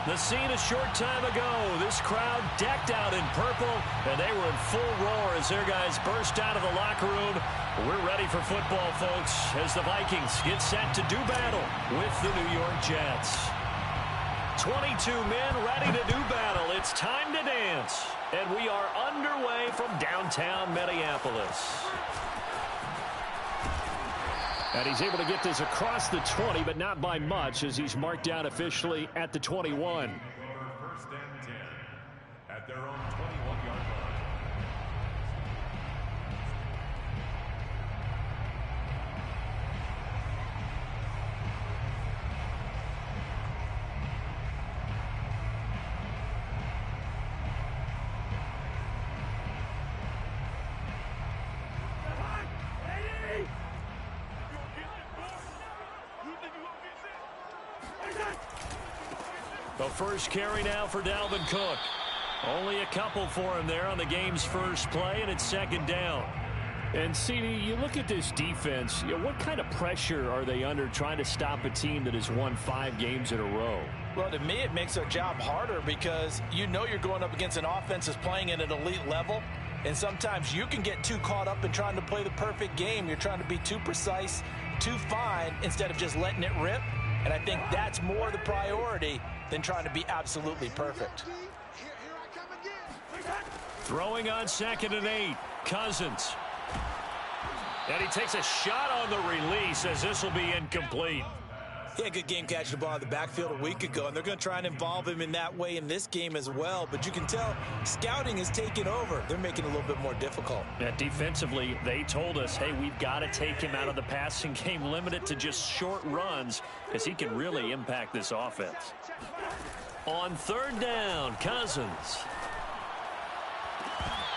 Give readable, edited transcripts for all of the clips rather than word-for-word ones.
The scene a short time ago. This crowd decked out in purple, and they were in full roar as their guys burst out of the locker room. We're ready for football, folks, as the Vikings get set to do battle with the New York Jets. 22 men ready to do battle. It's time to dance, and we are underway from downtown Minneapolis. And he's able to get this across the 20, but not by much, as he's marked down officially at the 21. First and 10 at their own 21-yard line. The first carry now for Dalvin Cook. Only a couple for him there on the game's first play, and it's second down. And, CD, you look at this defense, what kind of pressure are they under trying to stop a team that has won 5 games in a row? Well, to me, it makes their job harder because you know you're going up against an offense that's playing at an elite level, and sometimes you can get too caught up in trying to play the perfect game. You're trying to be too precise, too fine, instead of just letting it rip. And I think that's more the priority than trying to be absolutely perfect. Throwing on 2nd and 8. Cousins. And he takes a shot on the release as this will be incomplete. He had a good game catching the ball in the backfield a week ago, and they're going to try and involve him in that way in this game as well. But you can tell scouting is taking over. They're making it a little bit more difficult. Yeah, defensively, they told us, hey, we've got to take him out of the passing game, limit it to just short runs, because he can really impact this offense. On 3rd down, Cousins.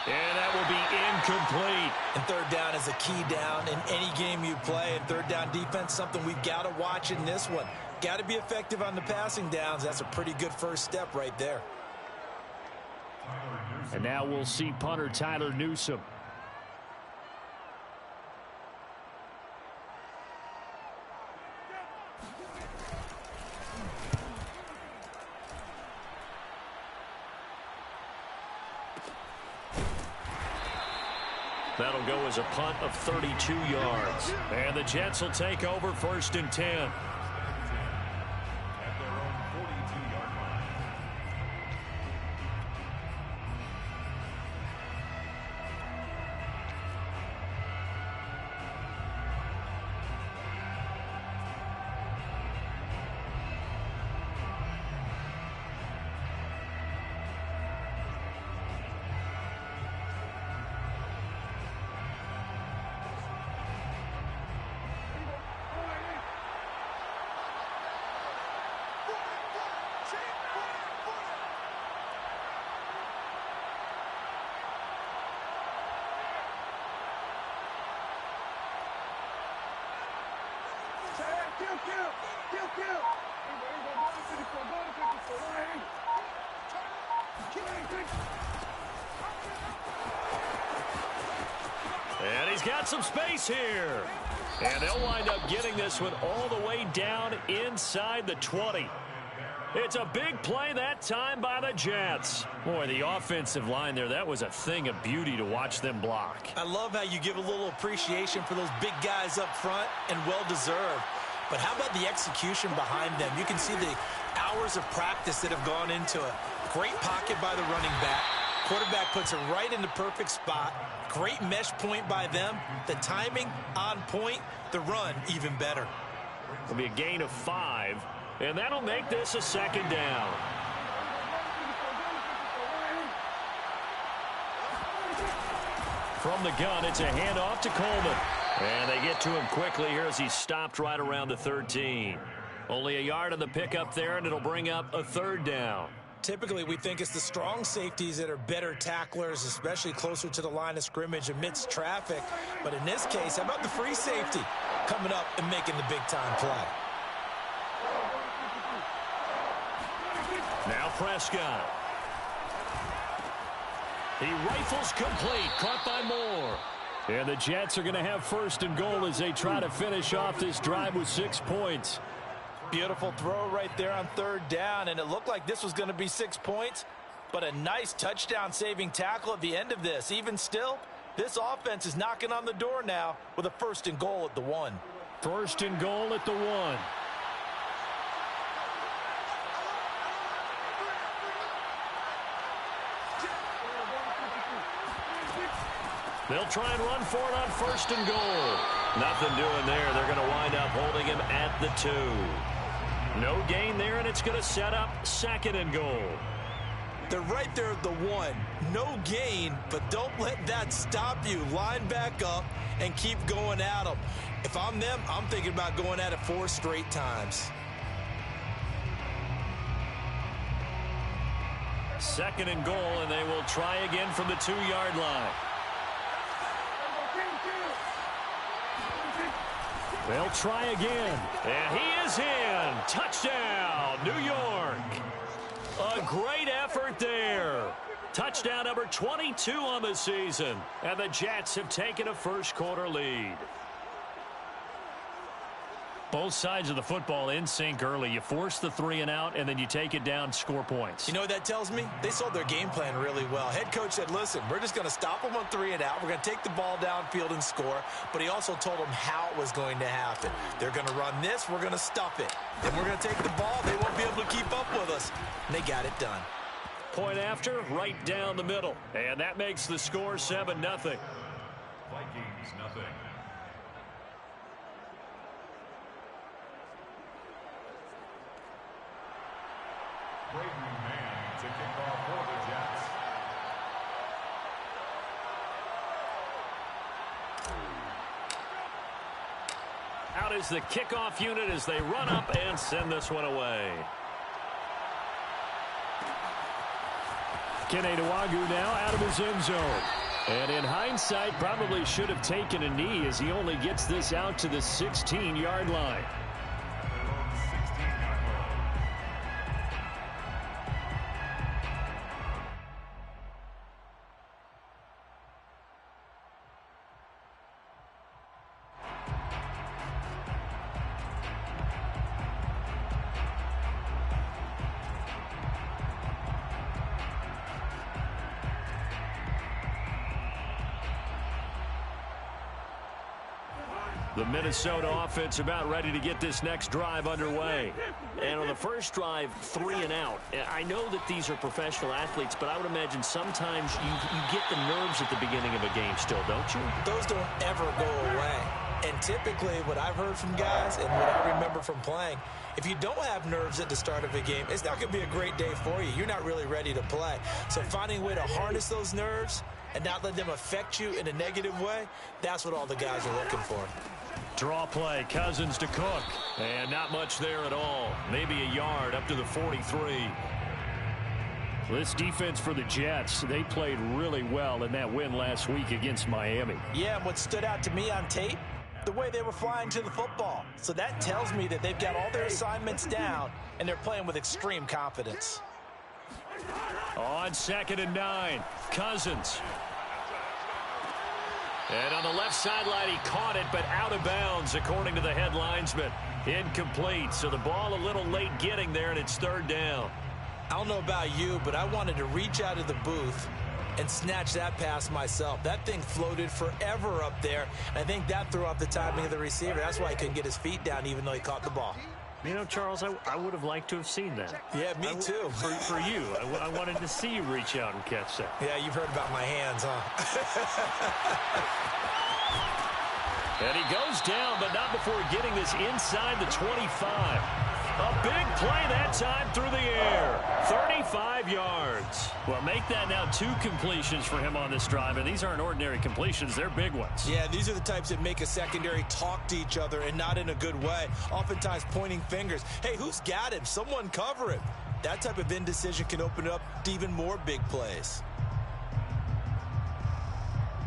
And that will be incomplete. And 3rd down is a key down in any game you play. And 3rd down defense, something we've got to watch in this one. Got to be effective on the passing downs. That's a pretty good first step right there. And now we'll see punter Tyler Newsome. That'll go as a punt of 32 yards. And the Jets will take over 1st and 10. At their own 42-yard line. And he's got some space here. And they'll wind up getting this one all the way down inside the 20. It's a big play that time by the Jets. Boy, the offensive line there, that was a thing of beauty to watch them block. I love how you give a little appreciation for those big guys up front, and well-deserved. But how about the execution behind them? You can see the hours of practice that have gone into it. Great pocket by the running back. Quarterback puts it right in the perfect spot. Great mesh point by them. The timing on point. The run even better. It'll be a gain of 5, and that'll make this a 2nd down. From the gun, it's a handoff to Coleman. And they get to him quickly here as he's stopped right around the 13. Only a yard on the pickup there, and it'll bring up a 3rd down. Typically, we think it's the strong safeties that are better tacklers, especially closer to the line of scrimmage amidst traffic. But in this case, how about the free safety coming up and making the big-time play? Now Prescott. He rifles complete, caught by Moore. And the Jets are going to have 1st and goal as they try to finish off this drive with 6 points. Beautiful throw right there on third down, and it looked like this was going to be 6 points, but a nice touchdown-saving tackle at the end of this. Even still, this offense is knocking on the door now with a 1st and goal at the 1. 1st and goal at the 1. They'll try and run for it on 1st and goal. Nothing doing there. They're going to wind up holding him at the 2. No gain there, and it's going to set up 2nd and goal. They're right there at the 1. No gain, but don't let that stop you. Line back up and keep going at them. If I'm them, I'm thinking about going at it 4 straight times. 2nd and goal, and they will try again from the 2-yard line. They'll try again, and he is in. Touchdown, New York. A great effort there. Touchdown number 22 on the season, and the Jets have taken a 1st quarter lead. Both sides of the football in sync early. You force the 3 and out, and then you take it down, score points. You know what that tells me? They sold their game plan really well. Head coach said, listen, we're just going to stop them on 3 and out. We're going to take the ball downfield and score. But he also told them how it was going to happen. They're going to run this. We're going to stuff it. Then we're going to take the ball. They won't be able to keep up with us. And they got it done. Point after, right down the middle. And that makes the score 7-0. Vikings, nothing. Brady Man to kick off for the Jets. Out is the kickoff unit as they run up and send this one away. Keneduagu now out of his end zone. And in hindsight, probably should have taken a knee as he only gets this out to the 16-yard line. The Minnesota offense about ready to get this next drive underway. And on the first drive, 3 and out. I know that these are professional athletes, but I would imagine sometimes you get the nerves at the beginning of a game still, don't you? Those don't ever go away. And typically what I've heard from guys and what I remember from playing, if you don't have nerves at the start of a game, it's not going to be a great day for you. You're not really ready to play. So finding a way to harness those nerves and not let them affect you in a negative way, that's what all the guys are looking for. Draw play, Cousins to Cook. And not much there at all. Maybe a yard up to the 43. This defense for the Jets, they played really well in that win last week against Miami. Yeah, and what stood out to me on tape, the way they were flying to the football. So that tells me that they've got all their assignments down, and they're playing with extreme confidence. On 2nd and 9, Cousins. And on the left sideline, he caught it, but out of bounds, according to the head linesman. Incomplete, so the ball a little late getting there, and it's 3rd down. I don't know about you, but I wanted to reach out of the booth and snatch that pass myself. That thing floated forever up there. I think that threw off the timing of the receiver. That's why he couldn't get his feet down, even though he caught the ball. You know, Charles, I would have liked to have seen that. Yeah, me too. For you. I wanted to see you reach out and catch that. Yeah, you've heard about my hands, huh? And he goes down, but not before getting this inside the 25. A big play that time through the air. 35 yards. Well, make that now 2 completions for him on this drive, and these aren't ordinary completions. They're big ones. Yeah, these are the types that make a secondary talk to each other and not in a good way. Oftentimes pointing fingers. Hey, who's got him? Someone cover him. That type of indecision can open up to even more big plays.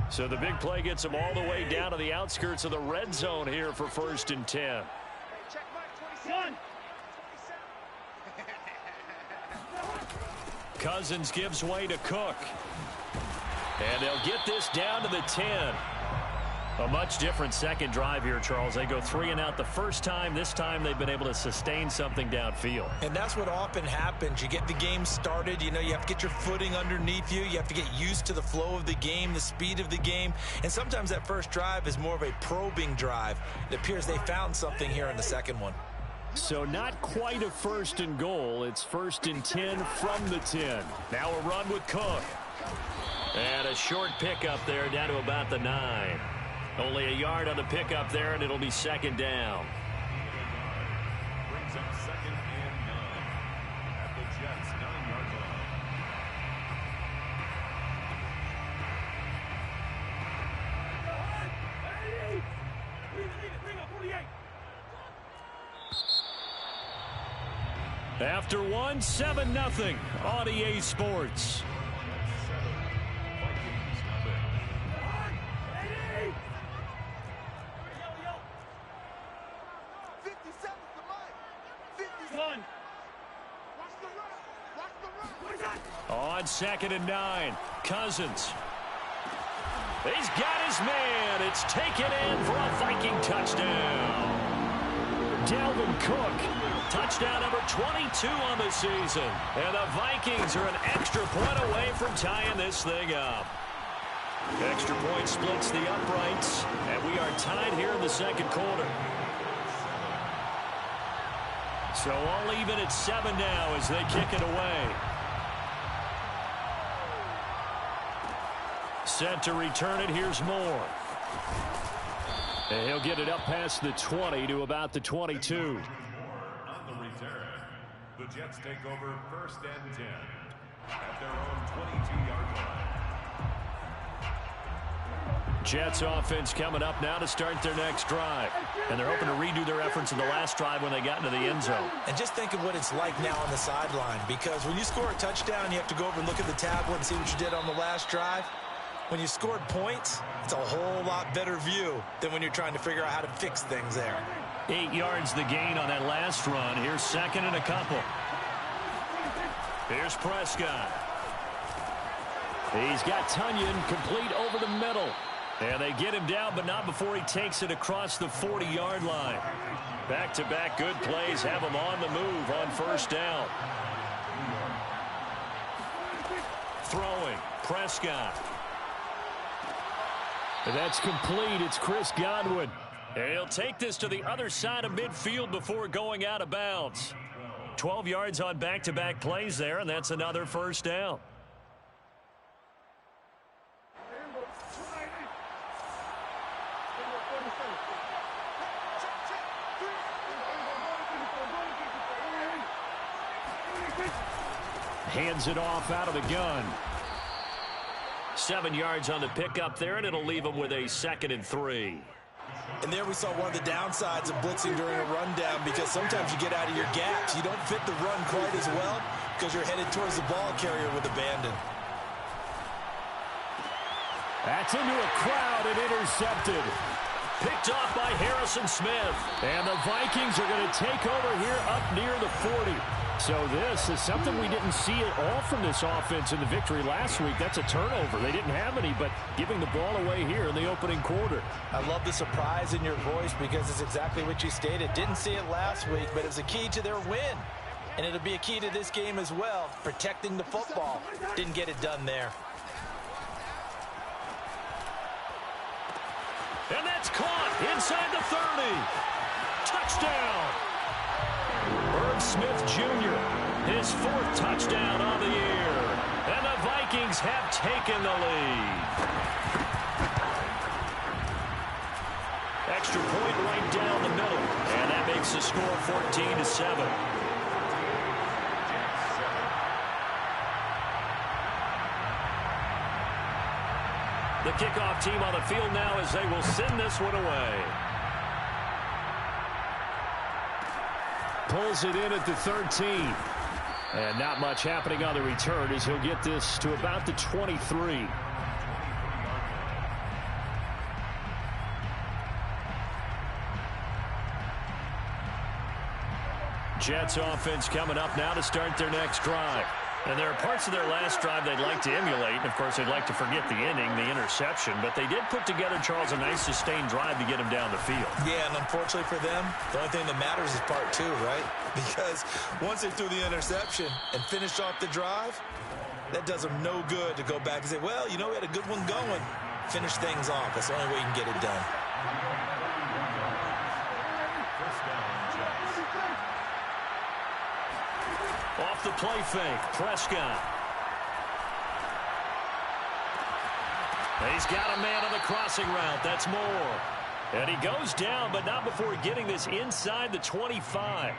So the big play gets him all the way down to the outskirts of the red zone here for 1st and 10. Cousins gives way to Cook. And they'll get this down to the 10. A much different second drive here, Charles. They go 3 and out the first time. This time they've been able to sustain something downfield. And that's what often happens. You get the game started. You know, you have to get your footing underneath you. You have to get used to the flow of the game, the speed of the game. And sometimes that first drive is more of a probing drive. It appears they found something here in the second one. So not quite a 1st and goal. It's 1st and 10 from the 10. Now a run with Cook. And a short pickup there down to about the 9. Only a yard on the pickup there, and it'll be 2nd down. Brings up 2nd and 9 at the Jets' 9-yard line. After 1, 7-0 on EA Sports. On 2nd and 9, Cousins. He's got his man. It's taken in for a Viking touchdown. Dalvin Cook, touchdown number 22 on the season. And the Vikings are an extra point away from tying this thing up. Extra point splits the uprights, and we are tied here in the second quarter. So all even at 7 now as they kick it away. Set to return it. Here's Moore. And he'll get it up past the 20 to about the 22. On the return, the Jets take over 1st and 10 at their own 22-yard line. Jets offense coming up now to start their next drive. And they're hoping to redo their efforts in the last drive when they got into the end zone. And just think of what it's like now on the sideline, because when you score a touchdown, you have to go over and look at the tablet and see what you did on the last drive. When you scored points, it's a whole lot better view than when you're trying to figure out how to fix things there. 8 yards the gain on that last run. Here's 2nd and a couple. Here's Prescott. He's got Tunyon complete over the middle. And they get him down, but not before he takes it across the 40-yard line. Back-to-back good plays have him on the move on 1st down. Throwing, Prescott. And that's complete. It's Chris Godwin. And he'll take this to the other side of midfield before going out of bounds. 12 yards on back-to-back plays there, and that's another 1st down. Hands it off out of the gun. 7 yards on the pickup there, and it'll leave him with a 2nd and 3. And there we saw one of the downsides of blitzing during a rundown, because sometimes you get out of your gaps. You don't fit the run quite as well because you're headed towards the ball carrier with abandon. That's into a crowd and intercepted. Picked off by Harrison Smith. And the Vikings are going to take over here up near the 40. So this is something we didn't see at all from this offense in the victory last week. That's a turnover. They didn't have any, but giving the ball away here in the opening quarter. I love the surprise in your voice, because it's exactly what you stated. Didn't see it last week, but it's a key to their win. And it'll be a key to this game as well, protecting the football. Didn't get it done there. And that's caught inside the 30. Touchdown. Herb Smith Jr., his 4th touchdown on the year. And the Vikings have taken the lead. Extra point right down the middle. And that makes the score 14-7. The kickoff team on the field now as they will send this one away. Pulls it in at the 13. And not much happening on the return as he'll get this to about the 23. Jets offense coming up now to start their next drive. And there are parts of their last drive they'd like to emulate. And, of course, they'd like to forget the inning, the interception. But they did put together, Charles, a nice sustained drive to get him down the field. Yeah, and unfortunately for them, the only thing that matters is part two, right? Because once they threw the interception and finished off the drive, that does them no good to go back and say, well, you know, we had a good one going. Finish things off. That's the only way you can get it done. Off the play fake, Prescott. He's got a man on the crossing route. That's Moore. And he goes down, but not before getting this inside the 25.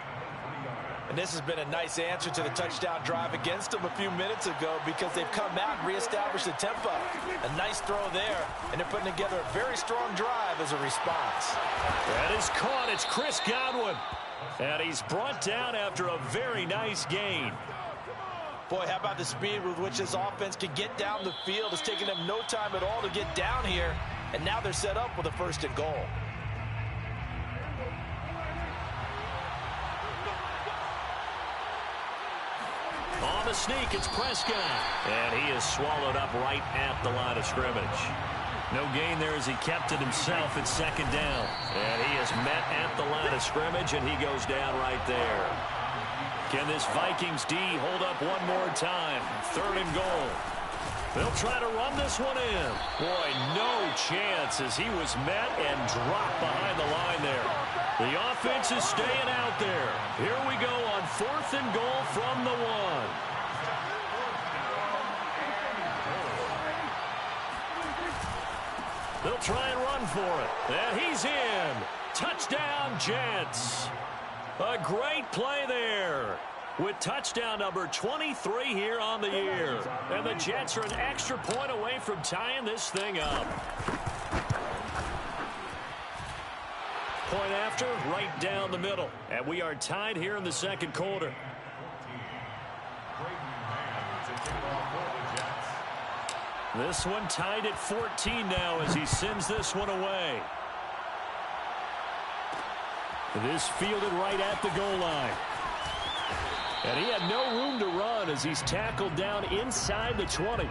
And this has been a nice answer to the touchdown drive against them a few minutes ago because they've come out and reestablished the tempo. A nice throw there, and they're putting together a very strong drive as a response. That is caught. It's Chris Godwin. And he's brought down after a very nice gain. Boy, how about the speed with which this offense can get down the field? It's taken them no time at all to get down here, and now they're set up with a 1st and goal. On the sneak, it's Prescott. And he is swallowed up right at the line of scrimmage. No gain there as he kept it himself at 2nd down. And he is met at the line of scrimmage, and he goes down right there. Can this Vikings D hold up one more time? 3rd and goal. They'll try to run this one in. Boy, no chance as he was met and dropped behind the line there. The offense is staying out there. Here we go on 4th and goal from the 1. They'll try and run for it. And he's in. Touchdown, Jets. A great play there with touchdown number 23 here on the year. And the Jets are an extra point away from tying this thing up. Point after, right down the middle. And we are tied here in the 2nd quarter. This one tied at 14 now as he sends this one away. This fielded right at the goal line. And he had no room to run as he's tackled down inside the 20.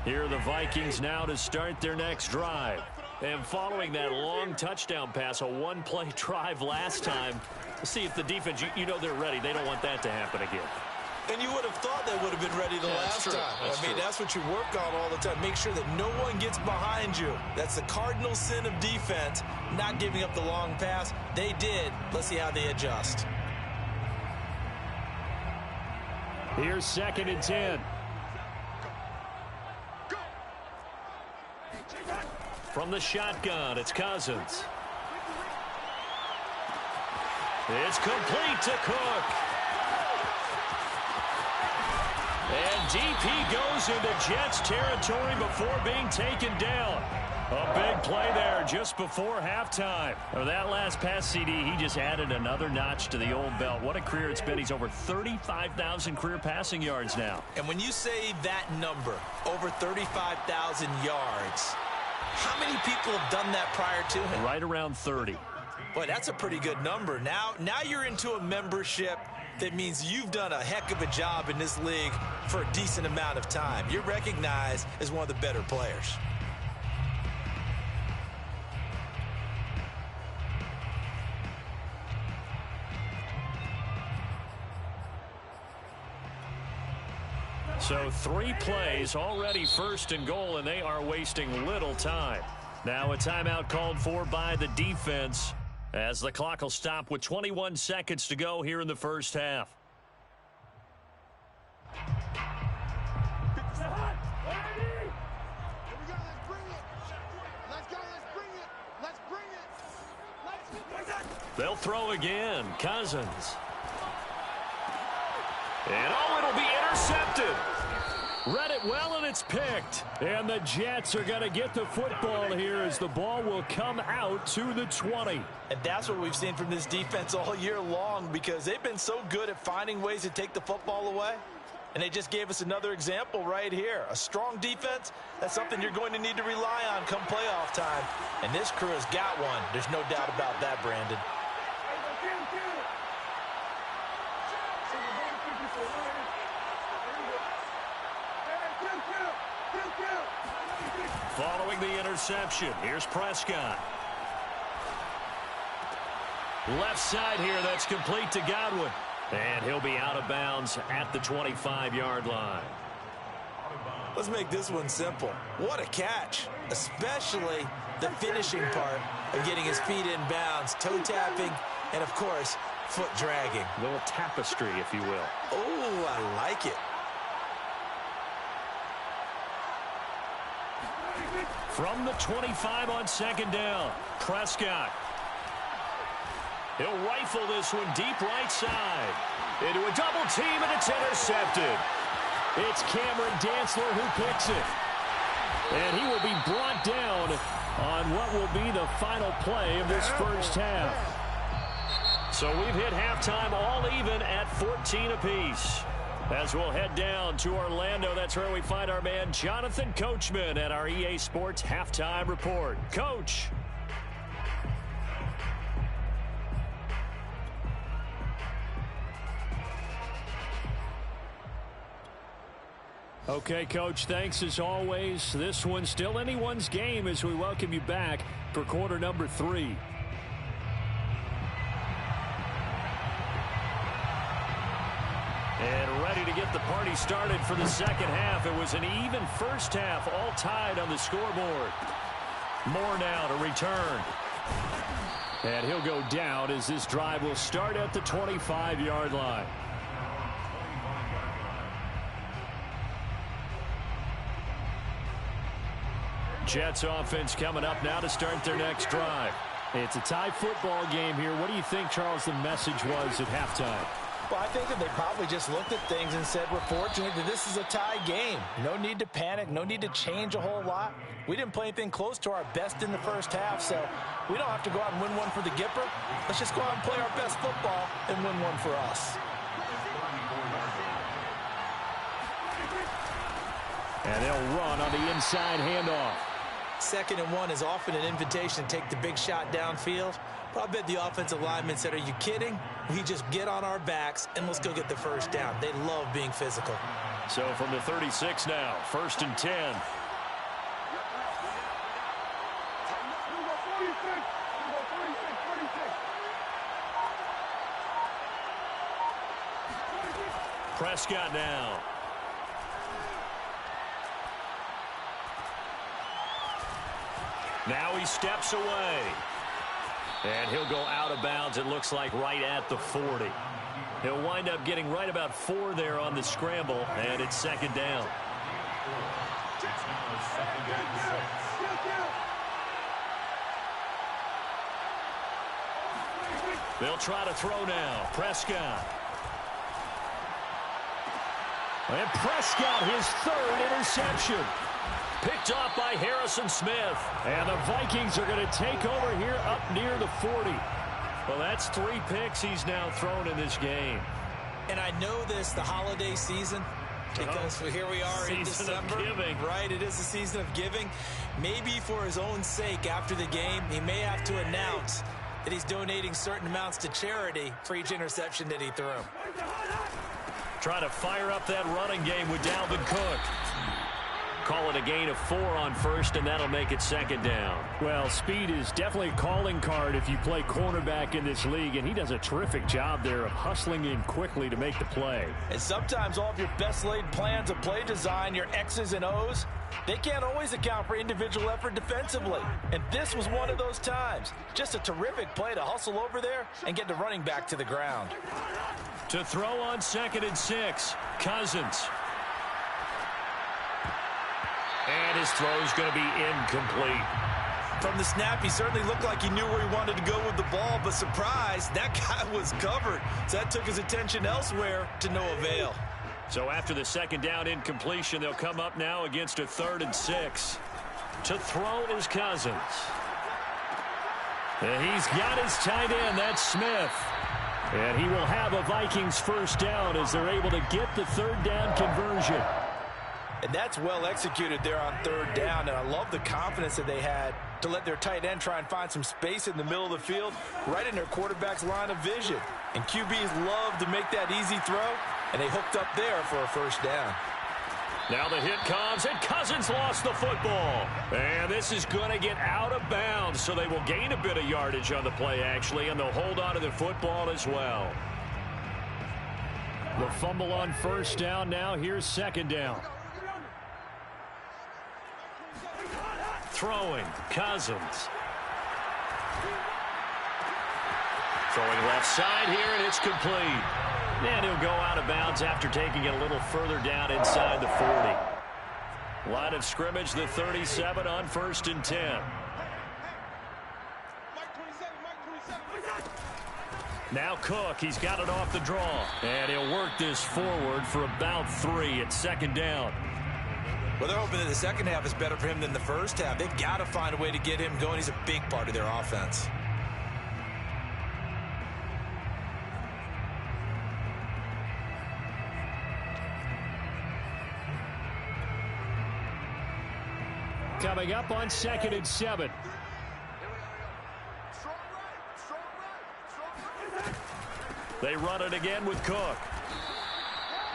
Here are the Vikings now to start their next drive. And following that long touchdown pass, a one-play drive last time, see if the defense, you know they're ready. They don't want that to happen again. And you would have thought they would have been ready the last time. I mean, that's what you work on all the time. Make sure that no one gets behind you. That's the cardinal sin of defense, not giving up the long pass. They did. Let's see how they adjust. Here's 2nd and 10. From the shotgun, it's Cousins. It's complete to Cook. And DP goes into Jets territory before being taken down. A big play there just before halftime. Of that last pass CD, he just added another notch to the old belt. What a career it's been. He's over 35,000 career passing yards now. And when you say that number, over 35,000 yards, how many people have done that prior to him? Right around 30. Boy, that's a pretty good number. Now you're into a membership that means you've done a heck of a job in this league for a decent amount of time. You're recognized as one of the better players. So 3 plays, already 1st and goal, and they are wasting little time. Now a timeout called for by the defense as the clock will stop with 21 seconds to go here in the first half. They'll throw again. Cousins. And it'll be intercepted. Read it well, and it's picked. And the Jets are going to get the football here as the ball will come out to the 20. And that's what we've seen from this defense all year long, because they've been so good at finding ways to take the football away. And they just gave us another example right here. A strong defense, that's something you're going to need to rely on come playoff time. And this crew has got one. There's no doubt about that, Brandon. Following the interception, here's Prescott. Left side here, that's complete to Godwin. And he'll be out of bounds at the 25-yard line. Let's make this one simple. What a catch, especially the finishing part of getting his feet in bounds, toe tapping, and, of course, foot dragging. A little tapestry, if you will. Oh, I like it. From the 25 on second down, Prescott. He'll rifle this one deep right side. Into a double team, and it's intercepted. It's Cameron Dantzler who picks it. And he will be brought down on what will be the final play of this first half. So we've hit halftime all even at 14 apiece. As we'll head down to Orlando, that's where we find our man Jonathan Coachman at our EA Sports Halftime Report. Coach. Okay, Coach, thanks as always. This one's still anyone's game as we welcome you back for quarter number 3. And ready to get the party started for the second half. It was an even first half, all tied on the scoreboard. Moore now to return. And he'll go down as this drive will start at the 25-yard line. Jets offense coming up now to start their next drive. It's a tie football game here. What do you think, Charles, the message was at halftime? Well, I think that they probably just looked at things and said, we're fortunate that this is a tie game. No need to panic. No need to change a whole lot. We didn't play anything close to our best in the first half, so we don't have to go out and win one for the Gipper. Let's just go out and play our best football and win one for us. And they'll run on the inside handoff. 2nd and 1 is often an invitation to take the big shot downfield. But I bet the offensive lineman said, are you kidding? We just get on our backs and let's go get the first down. They love being physical. So from the 36 now, 1st and 10. Prescott now. Now he steps away. And he'll go out of bounds, it looks like, right at the 40. He'll wind up getting right about 4 there on the scramble, and it's 2nd down. They'll try to throw now. Prescott. And Prescott, his 3rd interception. Picked off by Harrison Smith. And the Vikings are going to take over here up near the 40. Well, that's 3 picks he's now thrown in this game. And I know this, the holiday season, because here we are in December. Right, it is the season of giving. Maybe for his own sake after the game, he may have to announce that he's donating certain amounts to charity for each interception that he threw. Trying to fire up that running game with Dalvin Cook. Call it a gain of 4 on 1st, and that'll make it 2nd down. Well, speed is definitely a calling card if you play cornerback in this league, and he does a terrific job there of hustling in quickly to make the play. And sometimes all of your best laid plans of play design, your X's and O's, they can't always account for individual effort defensively. And this was one of those times. Just a terrific play to hustle over there and get the running back to the ground. To throw on 2nd and 6, Cousins. And his throw is going to be incomplete. From the snap, he certainly looked like he knew where he wanted to go with the ball, but surprise, that guy was covered. So that took his attention elsewhere to no avail. So after the second down incompletion, they'll come up now against a 3rd and 6. To throw is Cousins. And he's got his tight end. That's Smith. And he will have a Vikings first down as they're able to get the 3rd down conversion. And that's well executed there on 3rd down. And I love the confidence that they had to let their tight end try and find some space in the middle of the field, right in their quarterback's line of vision. And QBs love to make that easy throw, and they hooked up there for a first down. Now the hit comes, and Cousins lost the football. And this is going to get out of bounds, so they will gain a bit of yardage on the play, actually, and they'll hold on to the football as well. The fumble on first down now. Here's second down. Throwing, Cousins. Throwing left side here, and it's complete. And he'll go out of bounds after taking it a little further down inside the 40. Line of scrimmage, the 37 on 1st and 10. Now Cook, he's got it off the draw. And he'll work this forward for about 3 at second down. Well, they're hoping that the second half is better for him than the first half. They've got to find a way to get him going. He's a big part of their offense. Coming up on 2nd and 7. They run it again with Cook.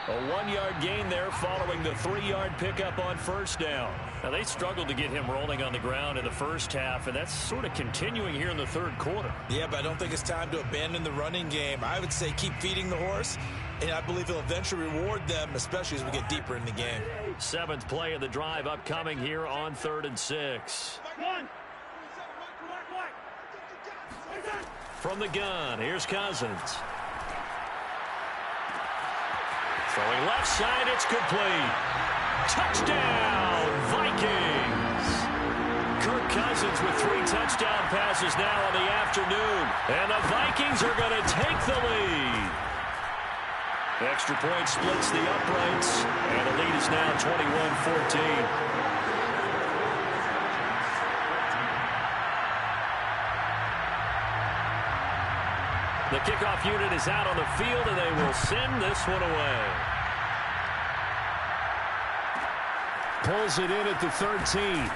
A 1-yard gain there following the 3-yard pickup on first down. Now, they struggled to get him rolling on the ground in the first half, and that's sort of continuing here in the 3rd quarter. Yeah, but I don't think it's time to abandon the running game. I would say keep feeding the horse, and I believe he'll eventually reward them, especially as we get deeper in the game. 7th play of the drive upcoming here on 3rd and 6. From the gun, here's Cousins. Throwing left side, it's complete. Touchdown, Vikings! Kirk Cousins with 3 touchdown passes now on the afternoon. And the Vikings are going to take the lead. Extra point splits the uprights. And the lead is now 21-14. The kickoff unit is out on the field, and they will send this one away. Pulls it in at the 13.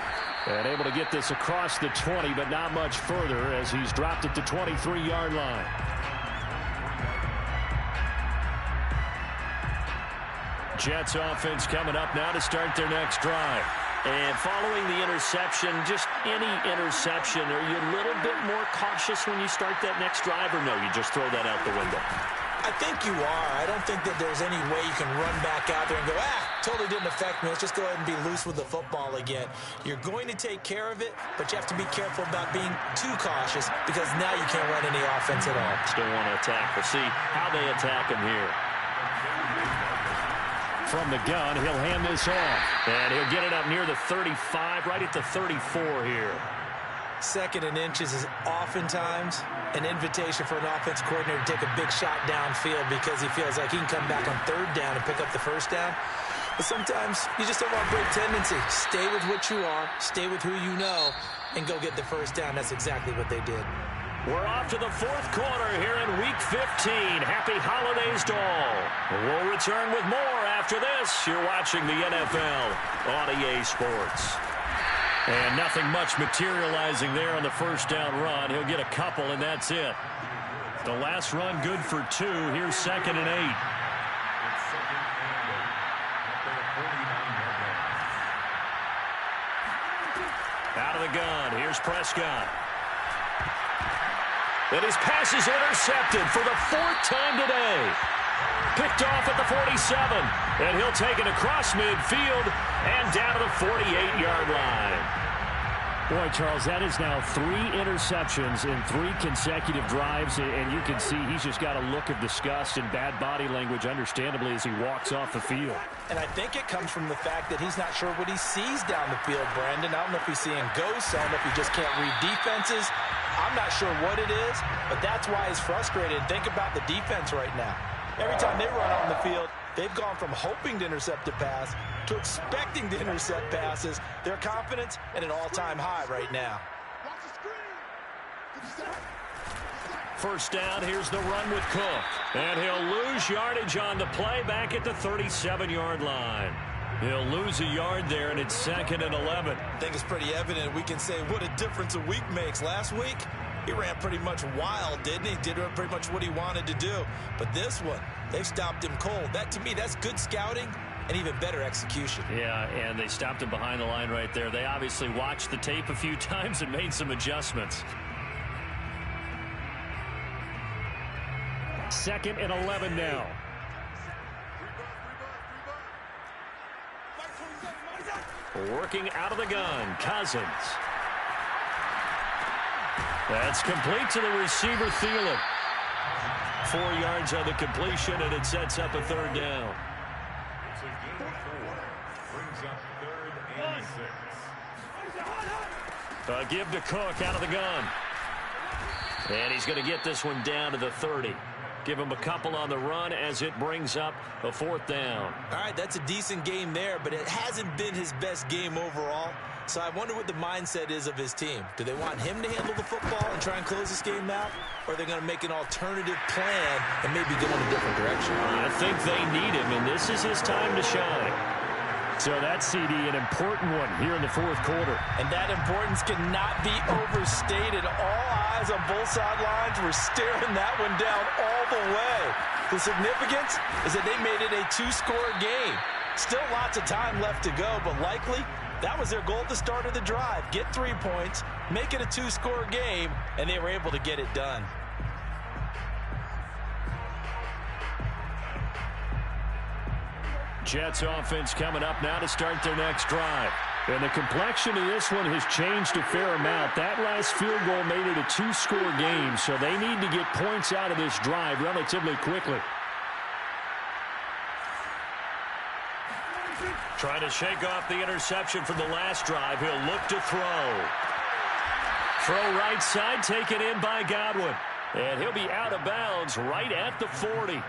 And able to get this across the 20, but not much further as he's dropped at the 23-yard line. Jets offense coming up now to start their next drive. And following the interception, just any interception, are you a little bit more cautious when you start that next drive, or no, you just throw that out the window? I think you are. I don't think that there's any way you can run back out there and go, totally didn't affect me. Let's just go ahead and be loose with the football again. You're going to take care of it, but you have to be careful about being too cautious because now you can't run any offense at all. Still want to attack. We'll see how they attack him here. From the gun, he'll hand this off. And he'll get it up near the 35, right at the 34 here. 2nd and inches is oftentimes an invitation for an offense coordinator to take a big shot downfield because he feels like he can come back on 3rd down and pick up the first down. But sometimes you just don't want to break tendency. Stay with what you are, stay with who you know, and go get the first down. That's exactly what they did. We're off to the 4th quarter here in Week 15. Happy holidays to all. We'll return with more after this. You're watching the NFL on EA Sports. And nothing much materializing there on the first down run. He'll get a couple, and that's it. The last run good for 2. Here's 2nd and 8. Out of the gun. Here's Prescott. And his pass is intercepted for the 4th time today. Picked off at the 47. And he'll take it across midfield and down to the 48-yard line. Boy, Charles, that is now 3 interceptions in 3 consecutive drives. And you can see he's just got a look of disgust and bad body language, understandably, as he walks off the field. And I think it comes from the fact that he's not sure what he sees down the field, Brandon. I don't know if he's seeing ghosts. I don't know if he just can't read defenses. I'm not sure what it is, but that's why he's frustrated. Think about the defense right now. Every time they run on the field, They've gone from hoping to intercept a pass to expecting to intercept passes. Their confidence at an all-time high right now. First down, here's the run with Cook. And he'll lose yardage on the play back at the 37-yard line. He'll lose a yard there, and it's 2nd and 11. I think it's pretty evident. We can say what a difference a week makes. Last week, he ran pretty much wild, didn't he? Did pretty much what he wanted to do. But this one, they stopped him cold. That, to me, that's good scouting and even better execution. Yeah, and they stopped him behind the line right there. They obviously watched the tape a few times and made some adjustments. 2nd and 11 now. Working out of the gun, Cousins. That's complete to the receiver, Thielen. 4 yards on the completion, and it sets up a 3rd down. It's a good 4. Brings up 3rd and 6. Give to Cook out of the gun. And he's going to get this one down to the 30. Give him a couple on the run as it brings up a 4th down. All right, that's a decent game there, but it hasn't been his best game overall. So I wonder what the mindset is of his team. Do they want him to handle the football and try and close this game out? Or are they going to make an alternative plan and maybe go in a different direction? I think they need him, and this is his time to shine. So that's, CD, an important one here in the 4th quarter. And that importance cannot be overstated. All eyes on both sidelines were staring that one down all the way. The significance is that they made it a 2-score game. Still lots of time left to go, but likely that was their goal at the start of the drive. Get 3 points, make it a 2-score game, and they were able to get it done. Jets offense coming up now to start their next drive. And the complexion of this one has changed a fair amount. That last field goal made it a 2-score game, so they need to get points out of this drive relatively quickly. Trying to shake off the interception from the last drive. He'll look to throw. Throw right side, taken in by Godwin. And he'll be out of bounds right at the 40.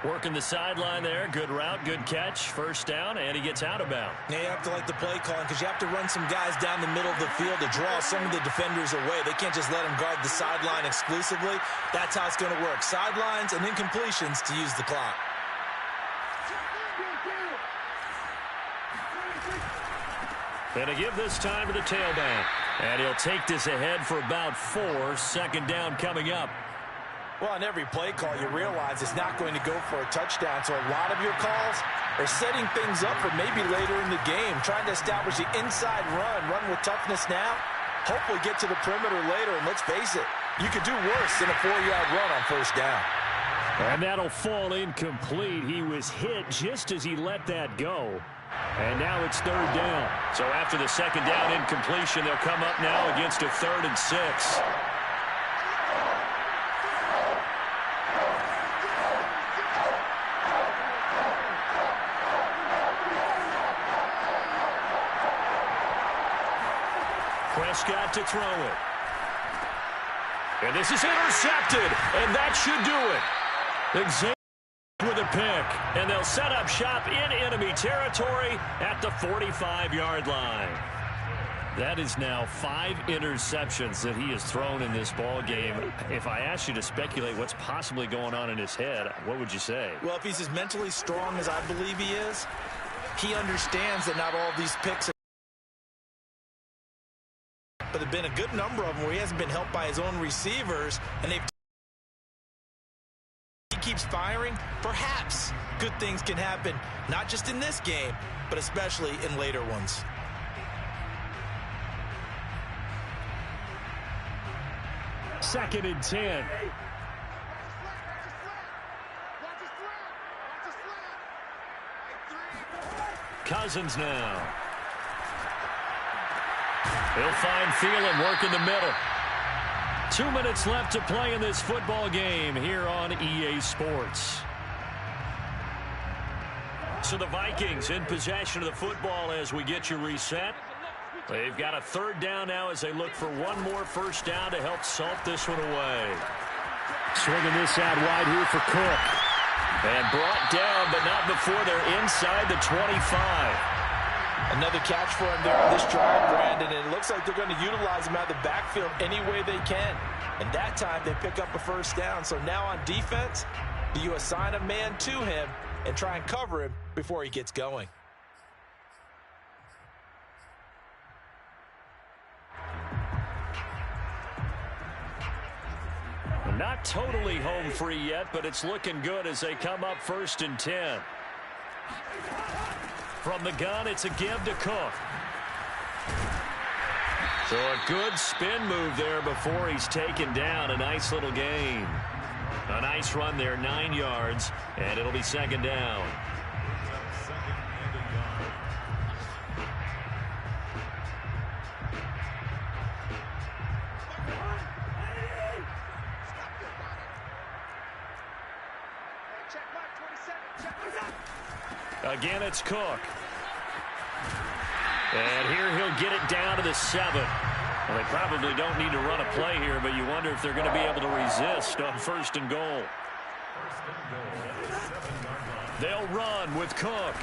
Working the sideline there. Good route, good catch. First down, and he gets out of bounds. Yeah, you have to like the play calling because you have to run some guys down the middle of the field to draw some of the defenders away. They can't just let them guard the sideline exclusively. That's how it's going to work. Sidelines and then completions to use the clock. And to give this time to the tailback. And he'll take this ahead for about 4. 2nd down coming up. Well, on every play call, you realize it's not going to go for a touchdown. So a lot of your calls are setting things up for maybe later in the game, trying to establish the inside run with toughness now, hopefully get to the perimeter later. And let's face it, you could do worse than a 4-yard run on 1st down. And that'll fall incomplete. He was hit just as he let that go. And now it's 3rd down. So after the 2nd down incompletion, they'll come up now against a 3rd and 6. Prescott to throw it. And this is intercepted, and that should do it. Xavier with a pick, and they'll set up shop in enemy territory at the 45-yard line. That is now 5 interceptions that he has thrown in this ball game. If I asked you to speculate what's possibly going on in his head, what would you say? Well, if he's as mentally strong as I believe he is, he understands that not all of these picks are. But there have been a good number of them where he hasn't been helped by his own receivers, and he keeps firing. Perhaps good things can happen, not just in this game, but especially in later ones. Second and 10. Cousins now. He'll find Thielen working the middle. 2 minutes left to play in this football game here on EA Sports. So the Vikings in possession of the football as we get you reset. They've got a 3rd down now as they look for one more 1st down to help salt this one away. Swinging this out wide here for Cook. And brought down, but not before they're inside the 25. Another catch for him there on this drive, Brandon, and it looks like they're going to utilize him out of the backfield any way they can. And that time they pick up a first down. So now on defense, do you assign a man to him and try and cover him before he gets going? Not totally home free yet, but it's looking good as they come up 1st and 10. From the gun, it's a give to Cook. So a good spin move there before he's taken down. A nice little gain. A nice run there, 9 yards, and it'll be 2nd down. Again, it's Cook. And here he'll get it down to the 7. Well, they probably don't need to run a play here, but you wonder if they're going to be able to resist on 1st and goal. They'll run with Cook.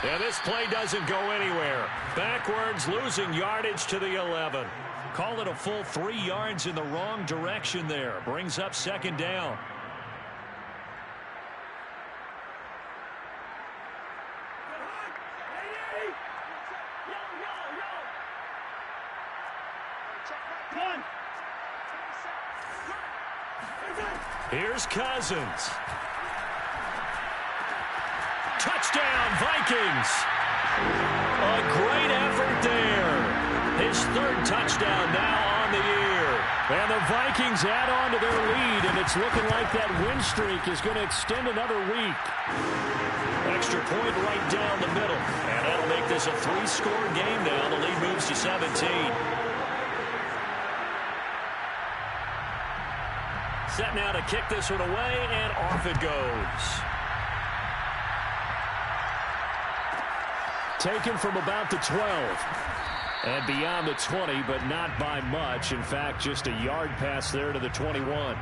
And this play doesn't go anywhere. Backwards, losing yardage to the 11. Call it a full 3 yards in the wrong direction there. Brings up 2nd down. Here's Cousins. Touchdown, Vikings. A great effort there. His 3rd touchdown now on the year. And the Vikings add on to their lead, and it's looking like that win streak is going to extend another week. Extra point right down the middle. And that'll make this a 3-score game now. The lead moves to 17. Set now to kick this one away, and off it goes. Taken from about the 12. And beyond the 20, but not by much. In fact, just a yard pass there to the 21.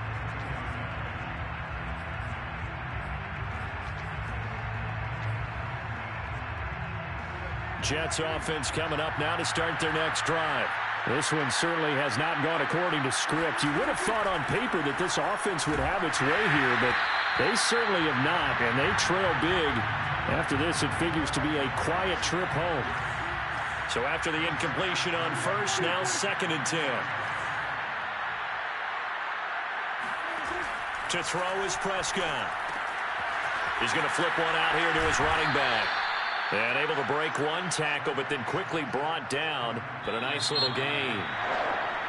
Jets offense coming up now to start their next drive. This one certainly has not gone according to script. You would have thought on paper that this offense would have its way here, but they certainly have not, and they trail big. After this, it figures to be a quiet trip home. So after the incompletion on 1st, now 2nd and 10. To throw is Prescott. He's going to flip one out here to his running back. And able to break one tackle, but then quickly brought down. But a nice little gain.